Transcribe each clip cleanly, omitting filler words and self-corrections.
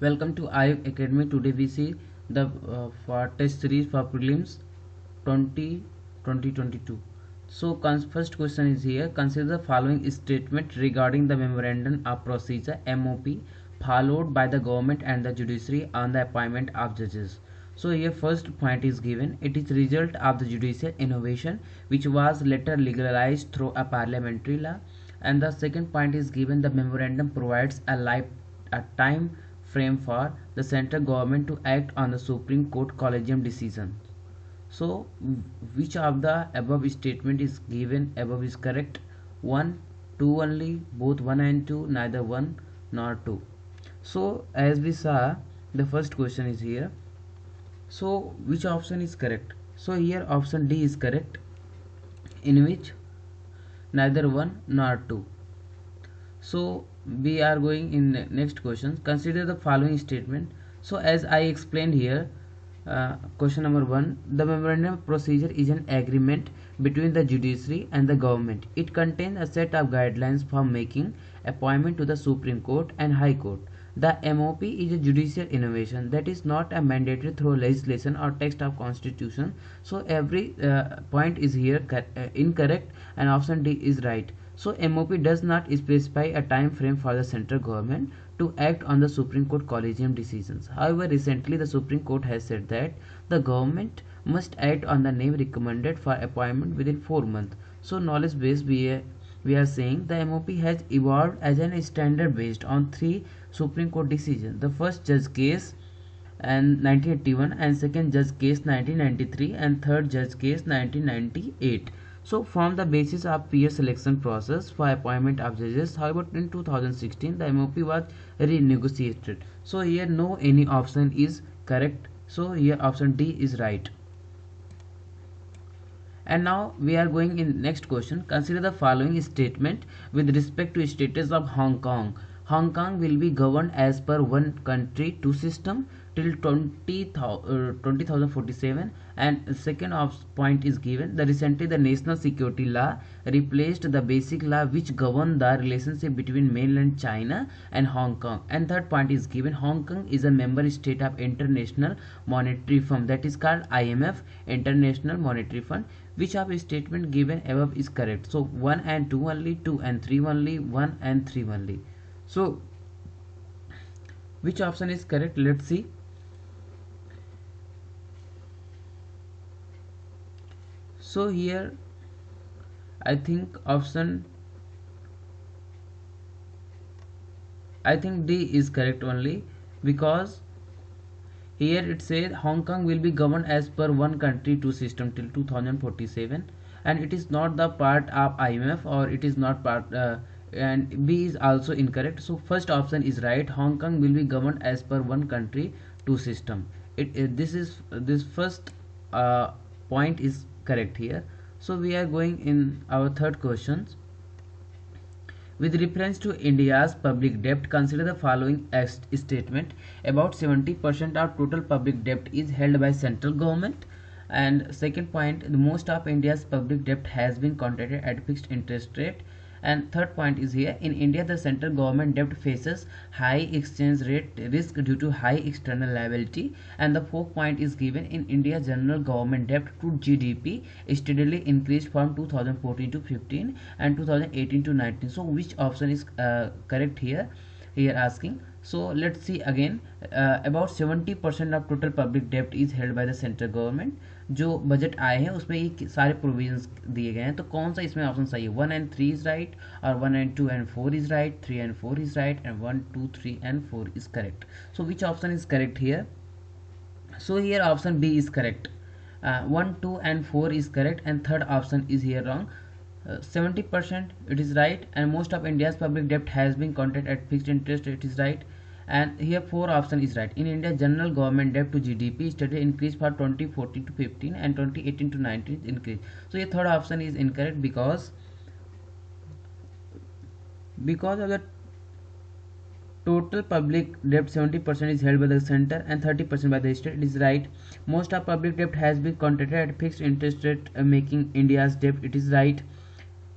Welcome to Ayuk Academy. Today we see the for test series for prelims 2022. So first question is here. Consider the following statement regarding the memorandum of procedure MOP followed by the government and the judiciary on the appointment of judges. So here first point is given. It is result of the judicial innovation which was later legalized through a parliamentary law. And the second point is given. The memorandum provides a time frame for the central government to act on the Supreme Court collegium decision. So which of the above statement is given above is correct? 1, 2 only, both 1 and 2, neither 1 nor 2. So as we saw, the first question is here. So which option is correct? So here option D is correct, in which neither 1 nor 2. So we are going in next question. Consider the following statement. So as I explained here, question number 1, the memorandum procedure is an agreement between the judiciary and the government. It contains a set of guidelines for making appointment to the Supreme Court and High Court. The MOP is a judicial innovation that is not a mandatory through legislation or text of constitution. So every point is here incorrect and option D is right. So MOP does not specify a time frame for the central government to act on the Supreme Court collegium decisions. However, recently the Supreme Court has said that the government must act on the name recommended for appointment within 4 months. So knowledge base we are saying the MOP has evolved as a standard based on 3 Supreme Court decisions. The first judge case and 1981 and second judge case 1993 and third judge case 1998. So from the basis of peer selection process for appointment of judges, however in 2016 the MOP was renegotiated. So here no any option is correct. So here option D is right. And now we are going in next question. Consider the following statement with respect to status of Hong Kong. Hong Kong will be governed as per one country two system till 2047. And second point is given. The recently the national security law replaced the basic law which governed the relationship between mainland China and Hong Kong. And third point is given. Hong Kong is a member state of International Monetary Fund, that is called IMF, International Monetary Fund. Which of statement given above is correct? So 1 and 2 only, 2 and 3 only, 1 and 3 only. So which option is correct? Let's see. So here I think D is correct only, because here it says Hong Kong will be governed as per one country two system till 2047, and it is not the part of IMF, or it is not part and B is also incorrect. So first option is right. Hong Kong will be governed as per one country two system. This first point is correct here. So we are going in our third questions. With reference to India's public debt, consider the following statement. About 70% of total public debt is held by central government. And second point, the most of India's public debt has been contracted at fixed interest rate. And third point is here. In India, the central government debt faces high exchange rate risk due to high external liability. And the fourth point is given. In India, general government debt to GDP steadily increased from 2014 to 15 and 2018 to 19. So which option is correct here? Here asking. So let's see again. About 70% of total public debt is held by the central government. जो budget आए हैं उसमें ये सारे provisions दिए गए हैं, तो कौन सा इसमें ऑप्शन सही है? 1 and 3 इज राइट, और 1 and 2 and 4 is right, 3 and 4 is right, and 1, 2, 3 and 4 is correct. So which option is correct here? So here option B is correct. 1, 2 and 4 is correct, and third option is here wrong. 70% it is right, and most of India's public debt has been contracted at fixed interest, it is right. And here 4 option is right. In India, general government debt to GDP steadily increased for 2014 to 15 and 2018 to 19 increase. So your third option is incorrect, because of the total public debt 70% is held by the center and 30% by the state. It is right. Most of public debt has been contracted at fixed interest rate, making India's debt. It is right.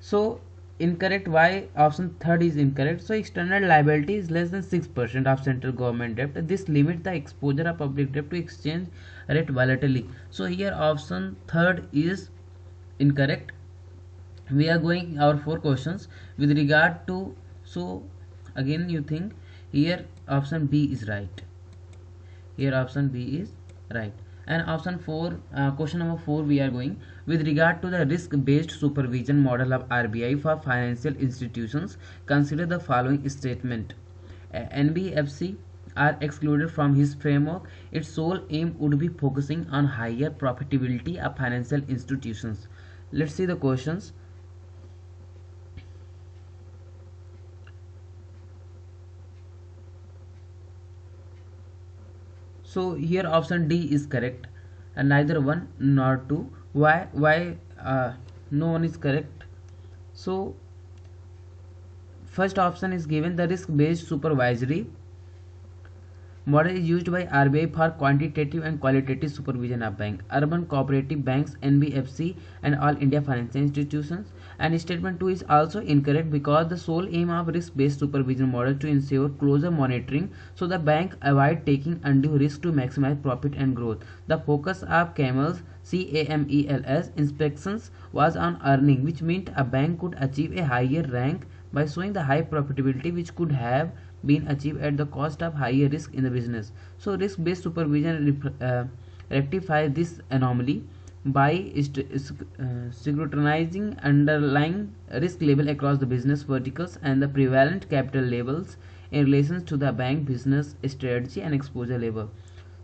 So incorrect. Why option third is incorrect? So external liability is less than 6% of central government debt. This limits the exposure of public debt to exchange rate volatility. So here option third is incorrect. We are going our four questions with regard to. So again you think here option B is right. Here option B is right. And option 4, question number 4, we are going with regard to the risk based supervision model of RBI for financial institutions. Consider the following statement: NBFC are excluded from his framework. Its sole aim would be focusing on higher profitability of financial institutions. Let's see the questions. So here option D is correct, and neither one nor two. Why no one is correct? So first option is given: the risk based supervisory model is used by RBI for quantitative and qualitative supervision of bank, urban cooperative banks, NBFC, and all India financial institutions. And statement 2 is also incorrect because the sole aim of risk-based supervision model to ensure closer monitoring so the bank avoid taking undue risk to maximize profit and growth. The focus of CAMELS inspections was on earning, which meant a bank could achieve a higher rank by showing the high profitability which could have been achieved at the cost of higher risk in the business. So risk-based supervision rectifies this anomaly by scrutinizing underlying risk level across the business verticals and the prevalent capital levels in relation to the bank business strategy and exposure level.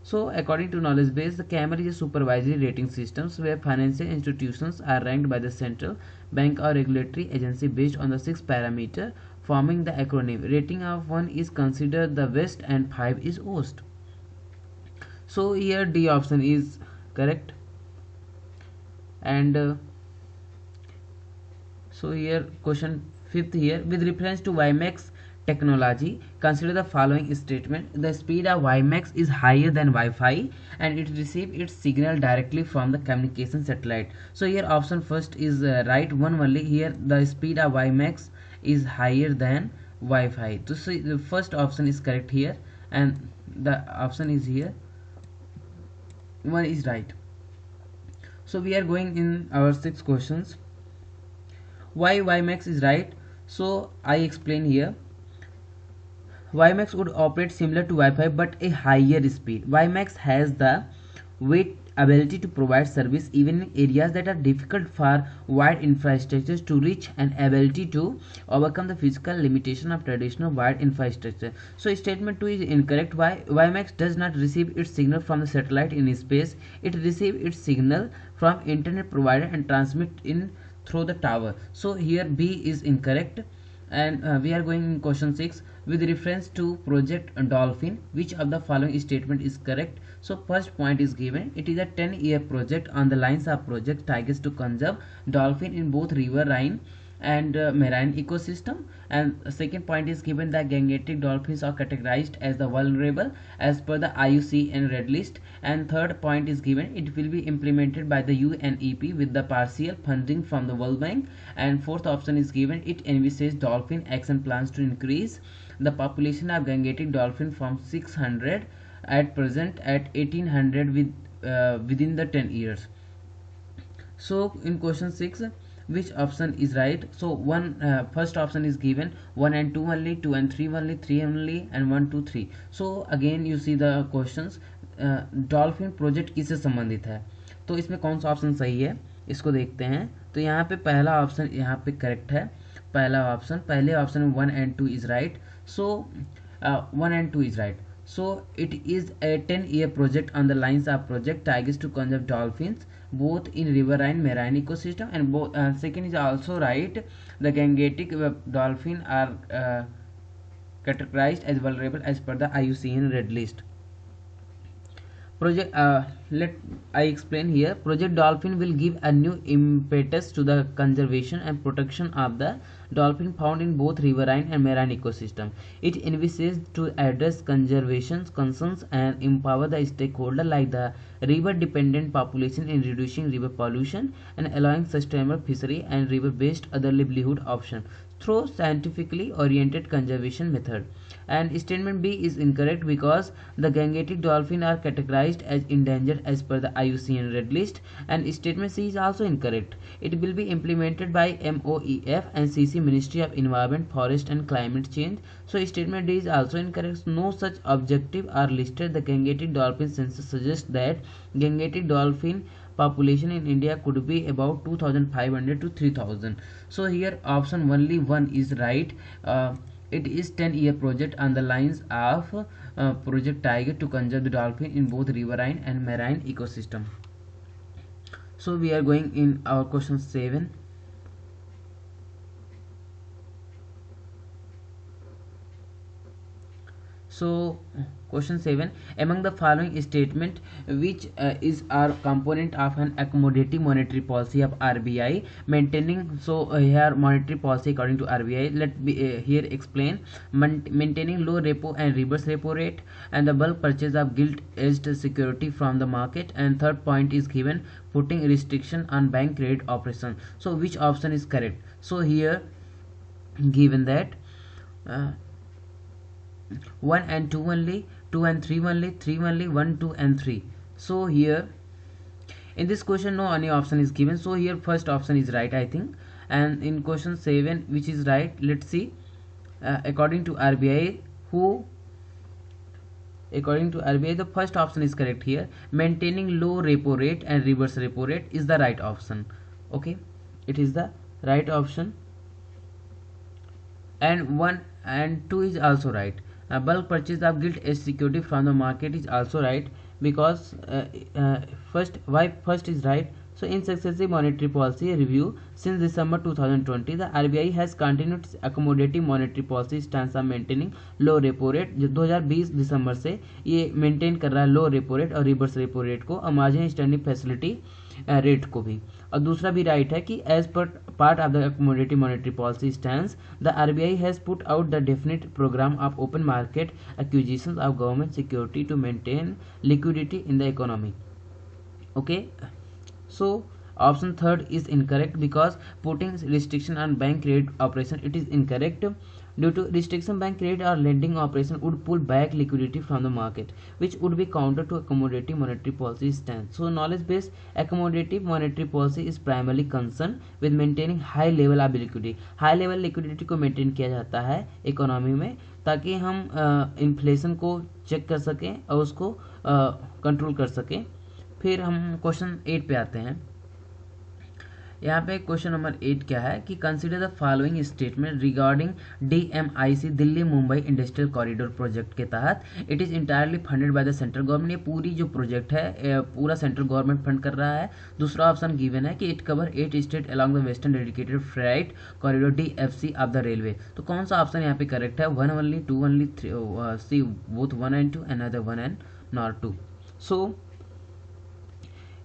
So according to knowledge base, the CAMER is a supervisory rating systems where financial institutions are ranked by the central bank or regulatory agency based on the 6 parameter forming the acronym. Rating of 1 is considered the best and 5 is worst. So here D option is correct. And so here question 5th here, with reference to WiMAX technology, consider the following statement: the speed of WiMAX is higher than Wi-Fi and it receives its signal directly from the communication satellite. So here option first is right one only. Here the speed of WiMAX is higher than Wi-Fi. So the first option is correct here, and the option is here one is right. So we are going in our 6 questions. Why WiMAX is right? So I explain here. WiMAX would operate similar to Wi-Fi but a higher speed. WiMAX has the weight ability to provide service even in areas that are difficult for wired infrastructures to reach, and ability to overcome the physical limitation of traditional wired infrastructure. So statement 2 is incorrect. WiMAX does not receive its signal from the satellite in space. It receives its signal from internet provider and transmit in through the tower. So here B is incorrect. And we are going in question 6 with reference to project Dolphin. Which of the following statement is correct? So first point is given: it is a 10-year project on the lines of Project Tigers to conserve dolphin in both riverine and marine ecosystem. And second point is given that Gangetic dolphins are categorized as the vulnerable as per the IUCN Red List. And third point is given: it will be implemented by the UNEP with the partial funding from the World Bank. And fourth option is given: it envisages dolphin action plans to increase the population of Gangetic dolphin from 600 at present at 1800 within the 10 years. So in question 6, which option is right? So first option is given 1 and 2 only, 2 and 3 only, 3 only, and 1 2 3. So again you see the questions, dolphin project किससे संबंधित है, तो इसमें कौन सा option सही है इसको देखते हैं. तो यहाँ पे पहला ऑप्शन यहाँ पे करेक्ट है. पहला ऑप्शन, पहले ऑप्शन में 1 and 2 is right. So 1 and 2 is right. So it is a 10-year project on the lines of Project Tigers to conserve dolphins both in riverine marine ecosystem, and both second is also right. The Gangetic dolphin are categorized as vulnerable as per the IUCN Red List. Project let I explain here. Project Dolphin will give a new impetus to the conservation and protection of the dolphin found in both riverine and marine ecosystem. It envisages to address conservation concerns and empower the stakeholder like the river dependent population in reducing river pollution and allowing sustainable fishery and river based other livelihood option through scientifically oriented conservation method. And statement B is incorrect because the Gangetic dolphin are categorized as endangered as per the IUCN Red List, and statement C is also incorrect. It will be implemented by MOEF and CC Ministry of Environment, Forest and Climate Change. So statement D is also incorrect. No such objective are listed. The Gangetic dolphin census suggests that Gangetic dolphin population in India could be about 2500 to 3000. So here option only one is right. It is 10-year project on the lines of Project Tiger to conserve the dolphin in both riverine and marine ecosystem. So we are going in our question 7. So question 7, among the following statement which is our component of an accommodative monetary policy of RBI maintaining. So here monetary policy according to RBI, let me here explain. Maintaining low repo and reverse repo rate and the bulk purchase of gilt edged security from the market. And third point is given, putting restriction on bank credit operation. So which option is correct? So here given that 1 and 2 only, 2 and 3 only, 3 only, 1, 2 and 3. So here in this question no any option is given, so here first option is right I think. And in question 7 which is right, let's see. According to RBI the first option is correct here. Maintaining low repo rate and reverse repo rate is the right option. Okay, it is the right option. And 1 and 2 is also right. Bulk purchase of gilt edged security from the market is also right because first is right. So in successive monetary policy review since December 2020, the RBI has continued its accommodative monetary policy stance of maintaining low repo rate. 2020 दिसंबर से ये maintain कर रहा है लो repo rate और reverse repo rate को और margin standing facility rate को भी. और दूसरा भी राइट है कि एज पर part of the accommodative monetary policy stance the RBI has put out the definite program of open market acquisitions of government security to maintain liquidity in the economy. Okay, so option third is incorrect because putting restriction on bank credit operation, it is incorrect. Due to restriction, bank credit or lending operation would pull back liquidity from the market, which would be counter to accommodative monetary policy stance. So knowledge-based accommodative monetary policy is primarily concerned with maintaining high level of liquidity. High level liquidity को maintain किया जाता है economy में ताकि हम inflation को check कर सकें और उसको कंट्रोल कर सकें. फिर हम क्वेश्चन 8 पे आते हैं. यहाँ पे क्वेश्चन नंबर 8 क्या है कि consider the following statement regarding DMIC Delhi Mumbai industrial corridor project के तहत. It is entirely funded by the central government. ये पूरी जो प्रोजेक्ट है पूरा सेंट्रल गवर्नमेंट फंड कर रहा है. दूसरा ऑप्शन गिवन है कि it cover 8 state along the western dedicated freight corridor DFC of the railway. तो कौन सा ऑप्शन यहाँ पे करेक्ट है? 1 only, 2 only, C both 1 and 2 another 1 and not 2. So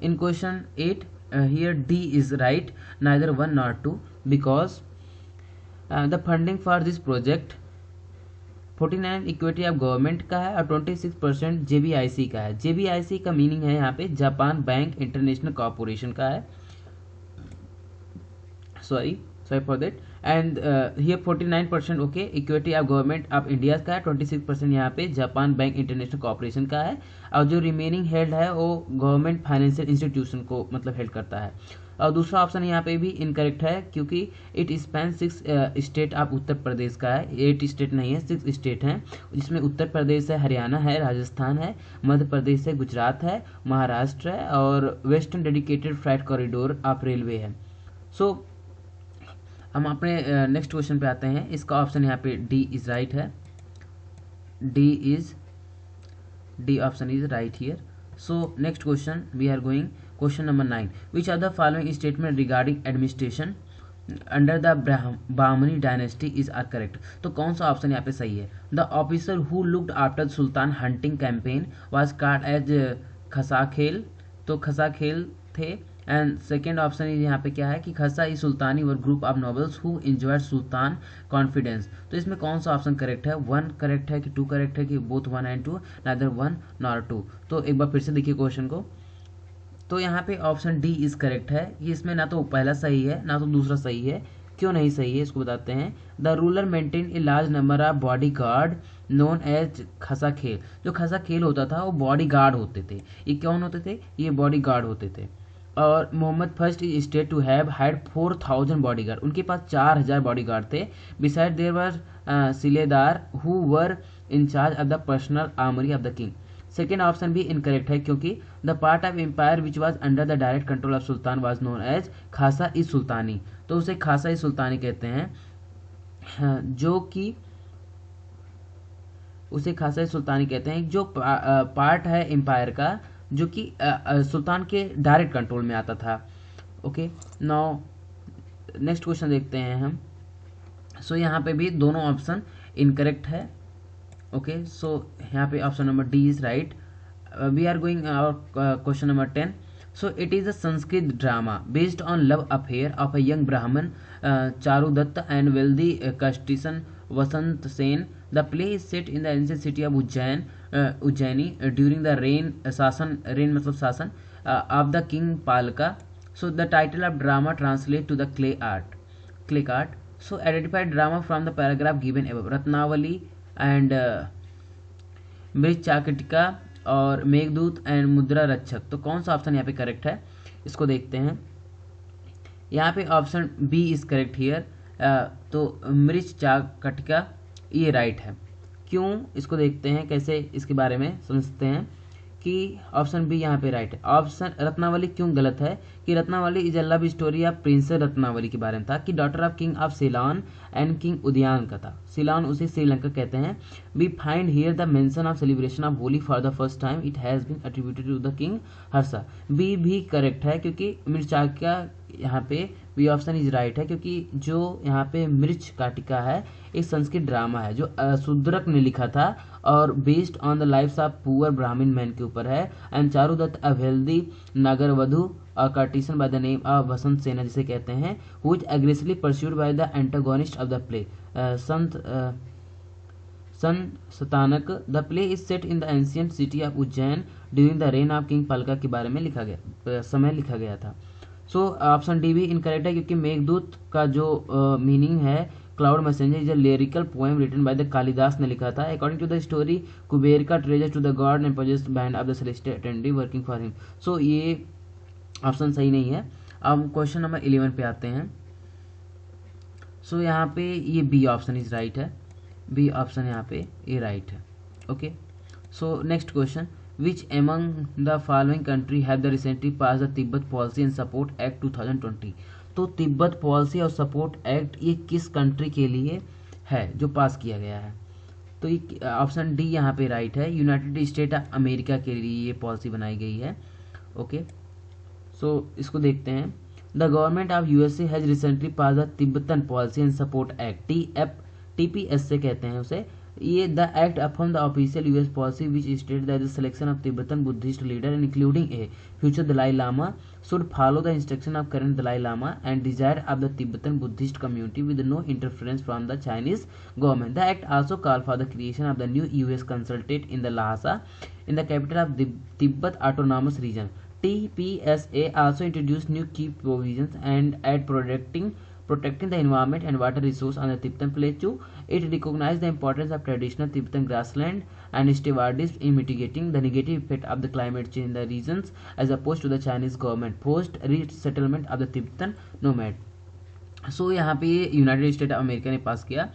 in question 8 here D is right, neither 1 nor 2 because the funding for this project 49 equity of government का है और 26% JBIC का है. JBIC का मीनिंग है यहाँ पे जापान बैंक इंटरनेशनल कॉर्पोरेशन का है. Sorry for that. And here 49% okay equity of government of India का है. 26% यहाँ पे जापान बैंक इंटरनेशनल कॉर्पोरेशन का है और जो रिमेनिंग हेल्ड है वो गवर्नमेंट फाइनेंशियल इंस्टीट्यूशन को मतलब हेल्ड करता है. और दूसरा ऑप्शन यहाँ पे भी इनकरेक्ट है क्योंकि it span 6 state of Uttar Pradesh का है. 8 स्टेट नहीं है, 6 स्टेट हैं जिसमें उत्तर प्रदेश है, हरियाणा है, राजस्थान है, मध्य प्रदेश है, गुजरात है, महाराष्ट्र है और western dedicated freight corridor of railway है. सो हम अपने नेक्स्ट क्वेश्चन पे आते हैं. इसका ऑप्शन यहाँ पे डी इज राइट है. D option is right here. So next question we are going question number 9. Which are the following statement regarding administration under the Bahmani dynasty is are correct. तो कौन सा ऑप्शन यहाँ पे सही है? The officer who looked after sultan hunting campaign was called as Khasakhel, तो खसाखेल थे। And second option यहाँ पे क्या है कि Khasa i Sultani were group of nobles who enjoyed sultan confidence. तो इसमें कौन सा ऑप्शन करेक्ट है, 1 करेक्ट है कि 2 करेक्ट है कि बोथ 1 एंड 2, नादर 1 नॉर 2। तो एक बार फिर से देखिए क्वेश्चन को। तो यहाँ पे ऑप्शन डी इज करेक्ट है कि इसमें ना तो पहला सही है ना तो दूसरा सही है। क्यों नहीं सही है इसको बताते हैं। The ruler maintain a large number of body guard known as khasa khel. जो खसा खेल होता था वो बॉडी गार्ड होते थे। ये कौन होते थे, ये बॉडी गार्ड होते थे। और Mohammed first is state to have had 4000 body guard. उनके पास 4000 बॉडी गार्ड थे। Beside there were Siledar who were in charge of the personal armoury of the king. Second option भी इनकरेक्ट है क्योंकि the part of empire which was under the direct control of sultan was known as Khasa i सुल्तानी। तो उसे खासा ई सुल्तानी कहते हैं, जो कि उसे खासा ई सुल्तानी कहते हैं जो पार्ट है एम्पायर का जो कि सुल्तान के डायरेक्ट कंट्रोल में आता था। ओके, नाउ नेक्स्ट क्वेश्चन देखते हैं हम। सो यहाँ पे भी दोनों ऑप्शन इनकरेक्ट है। ओके, सो यहाँ पे option number D is right. We are going question number 10. So it is a Sanskrit drama based on love affair of a young Brahmin, Charudatta, and wealthy castellan Vasant Sen. The play is set in the ancient city of Ujjaini during the reign मतलब शासन of the king Palka. So the title of drama translate to the clay art. So identify drama from the paragraph given above. Ratnavali and मृच्छाकटिका और Meghdoot and मुद्रा रक्षक। तो कौन सा option यहाँ पे करेक्ट है इसको देखते हैं। यहाँ पे option B is correct here. तो मृच्छाकटिका ये राइट है। क्यों, इसको देखते हैं कैसे इसके बारे में समझते हैं कि ऑप्शन बी यहाँ पे राइट है। ऑप्शन रत्नावली क्यों गलत है कि Ratnavali is a love story of princess Ratnavali के बारे में था कि daughter of king of Ceylon and king Udayan का था। सीलान उसे श्रीलंका कहते हैं। We find here the mention of celebration of Holi for the first time. It has been attributed to the king Harsha. B भी करेक्ट है क्योंकि मृच्छाकिका यहाँ पे बी ऑप्शन इज राइट है क्योंकि जो यहाँ पे मृच्छ काटिका है एक संस्कृत ड्रामा है जो शूद्रक ने लिखा था और based on the lifes of poor Brahmin man के ऊपर है। And Charudatta a wealthy nagar vadhu courtesan by the name of Vasant Sena जिसे कहते हैं who is aggressively pursued by the antagonist of the play Samsthanaka. The play is set in the ancient city of Ujjain during the reign of king Palaka के बारे में लिखा गया समय लिखा गया था। सो ऑप्शन डी भी इनकरेक्ट है क्योंकि मेघदूत का जो मीनिंग है cloud messenger is a lyrical poem written by the Kalidasa ने लिखा था। According to the story Kubera का treasure to the god and possessed band of the celestial attendant working for him. So ये ऑप्शन सही नहीं है। अब क्वेश्चन नंबर 11 पे आते हैं। सो यहाँ पे ये बी ऑप्शन इज राइट है। बी ऑप्शन यहाँ पे ये राइट है। Okay, so next question. Which among the following country have the recently passed the Tibet Policy and Support Act 2020? तो तिब्बत पॉलिसी और सपोर्ट एक्ट ये किस कंट्री के लिए है जो पास किया गया है। तो ऑप्शन डी यहाँ पे राइट है। यूनाइटेड स्टेट ऑफ अमेरिका के लिए ये पॉलिसी बनाई गई है। ओके, सो इसको देखते हैं। The government of USA has recently pass the Tibetan policy and support act. TPS से कहते हैं उसे। ये the act affirm the official US policy which state that the selection of Tibetan Buddhist leader including a future Dalai Lama should follow the instruction of current Dalai Lama and desire of the Tibetan Buddhist community with no interference from the Chinese government. The act also called for the creation of the new US consulate in the Lhasa in the capital of the Tibet Autonomous Region. TPSA also introduced new key provisions and at protecting the environment and water resource on the Tibetan plateau. It recognized the importance of traditional Tibetan grassland and stewardship in mitigating the negative effect of the climate change in the regions as opposed to the Chinese government post resettlement of the Tibetan nomad. So यहाँ पे United state of America ने पास किया।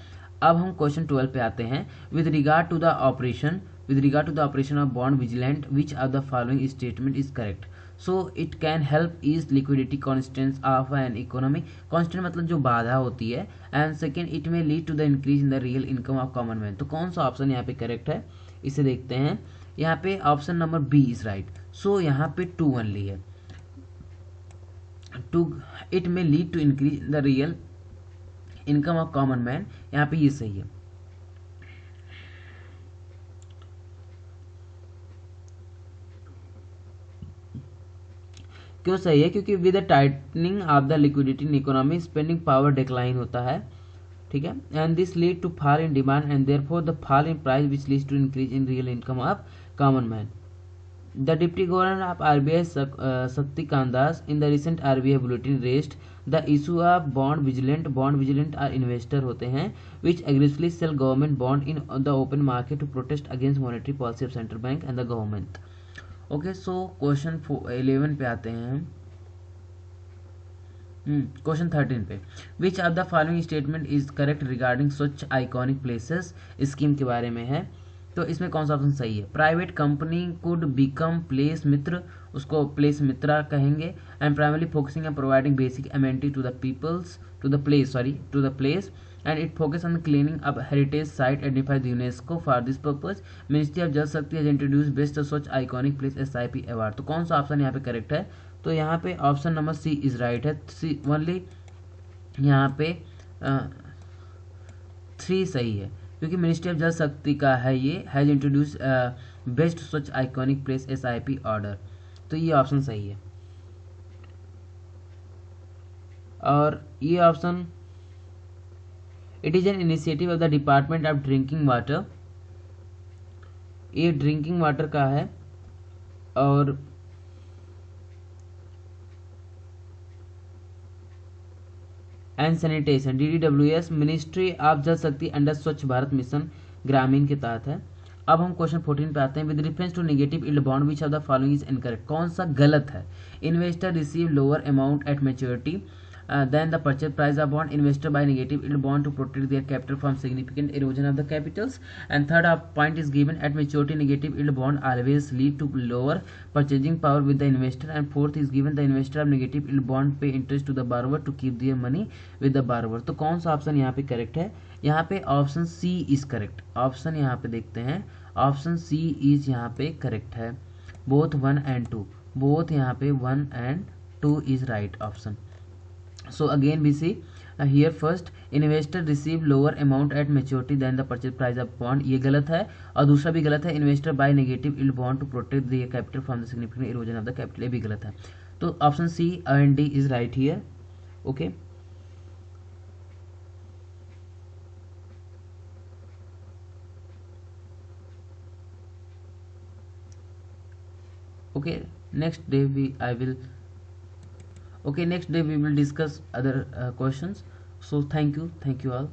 अब हम question 12 पे आते हैं। With regard to the operation of bond vigilant which of the following statement is correct. So it can help is liquidity constants of an economy. Constant मतलब जो बाधा होती है। And second it may lead to the increase in the real income of common man. तो कौन सा option यहाँ पे करेक्ट है इसे देखते हैं। यहाँ पे option number B is right. So यहाँ पे 2 ओनली है। It may lead to increase in the real income of common man, यहाँ पे ये सही है। क्यों सही है? क्योंकि with the tightening of the liquidity in economy spending power decline होता है, ठीक है, and this lead to fall in demand and therefore the fall in price which leads to increase in real income of common man. The Deputy Governor of RBI Sakti Kandas in the recent RBI bulletin raised the issue of bond vigilant. Bond vigilant are investor होते हैं which aggressively sell government bond in the open market to protest against monetary policy of central bank and the government. Okay, so question 11 पे आते हैं हम. Question 13 पे, विच of the following statement is correct regarding स्वच्छ iconic places scheme के बारे में है. तो इसमें कौन सा ऑप्शन सही है? Private company could become place Mitra, उसको प्लेस मित्रा कहेंगे, and primarily focusing on providing basic amenity to the peoples to the place and it focus on cleaning up heritage site identify the UNESCO for this purpose. Ministry of Jal Shakti has introduce best Swachh iconic place SIP award. तो कौन सा option यहाँ पे correct है? तो यहाँ पे option number C is right है. सी ओनली यहाँ पे 3 सही है, क्योंकि मिनिस्ट्री ऑफ जल शक्ति का है ये, has introduce best Swachh iconic place SIP order. तो ये ऑप्शन सही है. और ये option, it is an initiative of the department of drinking water. ये ड्रिंकिंग वाटर का है. और and sanitation DDWS ministry of Jal शक्ति अंडर स्वच्छ भारत मिशन ग्रामीण के तहत है. अब हम क्वेश्चन 14 पे आते हैं. With reference to negative yield bond which of the following is incorrect. कौन सा गलत है? Investor receive lower amount at maturity than the purchase price of bond. Investor buy negative yield bond to protect their capital from significant erosion of the capitals. And third point is given at maturity negative yield bond always lead to lower purchasing power with the investor. And fourth is given the investor of negative yield bond pay interest to the borrower to keep their money with the borrower. तो कौन सा option यहाँ पे correct है? यहाँ पे option C is correct. Option यहाँ पे देखते हैं, ऑप्शन सी इज यहाँ पे करेक्ट है. बोथ 1 and 2, बोथ यहाँ पे 1 and 2 is right option. So again we see here first investor receive lower amount at maturity than the purchase price of bond, ये गलत है. और दूसरा भी गलत है, investor buy negative yield bond to protect the capital from the significant erosion of the capital, ये भी गलत है. तो option C and D is right here. Okay. Okay, next day next day we will discuss other questions. So thank you all.